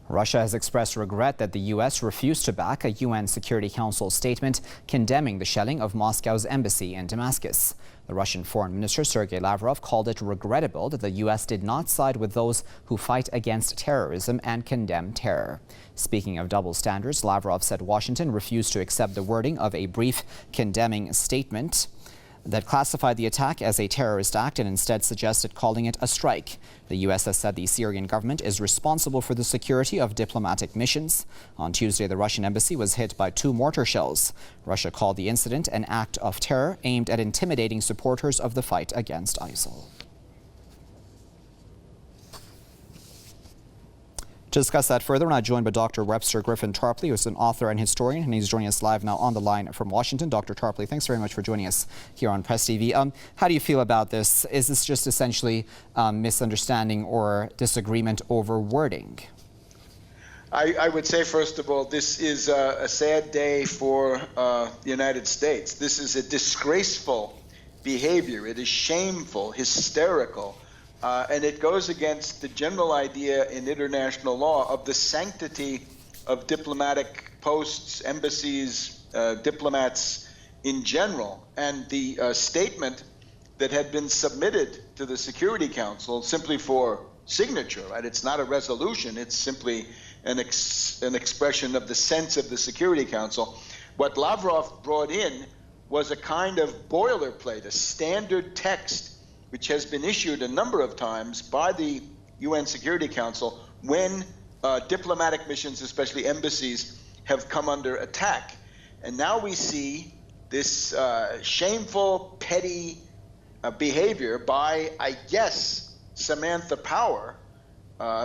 Russia has expressed regret that the U.S. refused to back a UN Security Council statement condemning the shelling of Moscow's embassy in Damascus. The Russian Foreign Minister Sergei Lavrov called it regrettable that the U.S. did not side with those who fight against terrorism and condemn terror. Speaking of double standards, Lavrov said Washington refused to accept the wording of a brief condemning statement that classified the attack as a terrorist act and instead suggested calling it a strike. The U.S. has said the Syrian government is responsible for the security of diplomatic missions. On Tuesday, the Russian embassy was hit by 2 mortar shells. Russia called the incident an act of terror aimed at intimidating supporters of the fight against ISIL. To discuss that further, we're now joined by Dr. Webster Tarpley, who's an author and historian, and he's joining us live now on the line from Washington. Dr. Tarpley, thanks very much for joining us here on PressTV. How do you feel about this? Is this just essentially misunderstanding or disagreement over wording? I would say, first of all, this is a sad day for the United States. This is a disgraceful behavior. It is shameful, hysterical. And it goes against the general idea in international law of the sanctity of diplomatic posts, embassies, diplomats in general. And the statement that had been submitted to the Security Council simply for signature, right? It's not a resolution, it's simply an expression of the sense of the Security Council. What Lavrov brought in was a kind of boilerplate, a standard text which has been issued a number of times by the UN Security Council when diplomatic missions, especially embassies, have come under attack. And now we see this shameful, petty behavior by, I guess, Samantha Power,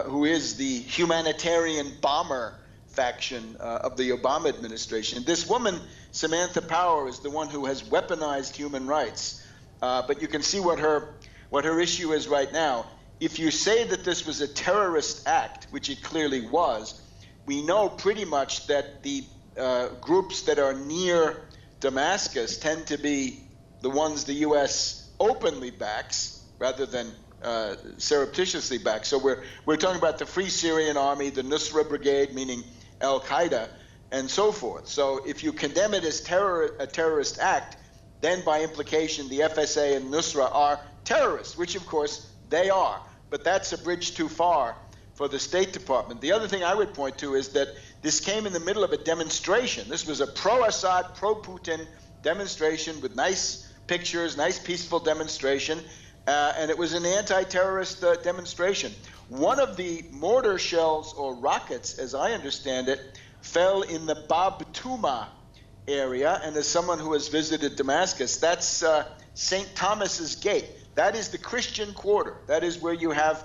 who is the humanitarian bomber faction of the Obama administration. This woman, Samantha Power, is the one who has weaponized human rights. But you can see what her issue is right now. If you say that this was a terrorist act, which it clearly was, we know pretty much that the groups that are near Damascus tend to be the ones the U.S. openly backs rather than surreptitiously backs. So we're talking about the Free Syrian Army, the Nusra Brigade, meaning Al-Qaeda, and so forth. So if you condemn it as a terrorist act, then by implication the FSA and Nusra are terrorists, which of course they are. But that's a bridge too far for the State Department. The other thing I would point to is that this came in the middle of a demonstration. This was a pro-Assad, pro-Putin demonstration with nice pictures, nice peaceful demonstration, and it was an anti-terrorist demonstration. One of the mortar shells or rockets, as I understand it, fell in the Bab Tuma area, and as someone who has visited Damascus, that's St. Thomas's Gate. That is the Christian quarter. That is where you have,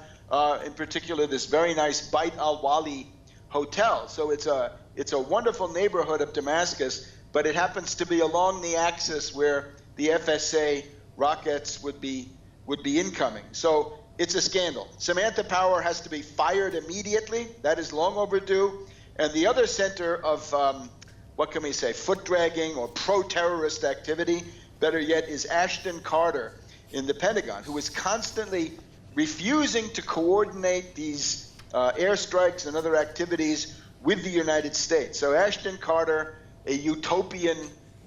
in particular, this very nice Bait al-Wali hotel. So it's a wonderful neighborhood of Damascus, but it happens to be along the axis where the FSA rockets would be incoming. So it's a scandal. Samantha Power has to be fired immediately. That is long overdue. And the other center of what can we say, foot dragging or pro-terrorist activity, better yet, is Ashton Carter in the Pentagon, who is constantly refusing to coordinate these airstrikes and other activities with the United States. So Ashton Carter, a utopian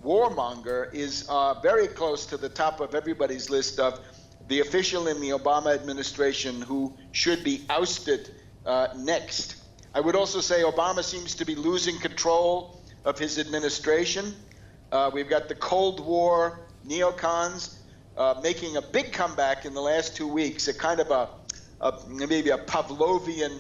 warmonger, is very close to the top of everybody's list of the official in the Obama administration who should be ousted next. I would also say Obama seems to be losing control of his administration. We've got the Cold War neocons making a big comeback in the last 2 weeks, a kind of maybe a Pavlovian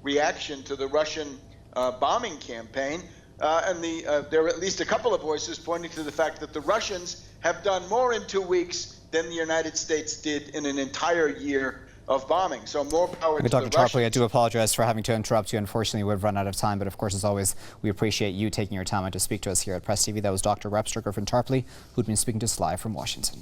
reaction to the Russian bombing campaign. And there are at least a couple of voices pointing to the fact that the Russians have done more in 2 weeks than the United States did in an entire year of bombing. So more power to the Russians. Dr. Tarpley, I do apologize for having to interrupt you. Unfortunately, we've run out of time, but of course, as always, we appreciate you taking your time out to speak to us here at PressTV. That was Dr. Webster Tarpley, who'd been speaking to us live from Washington.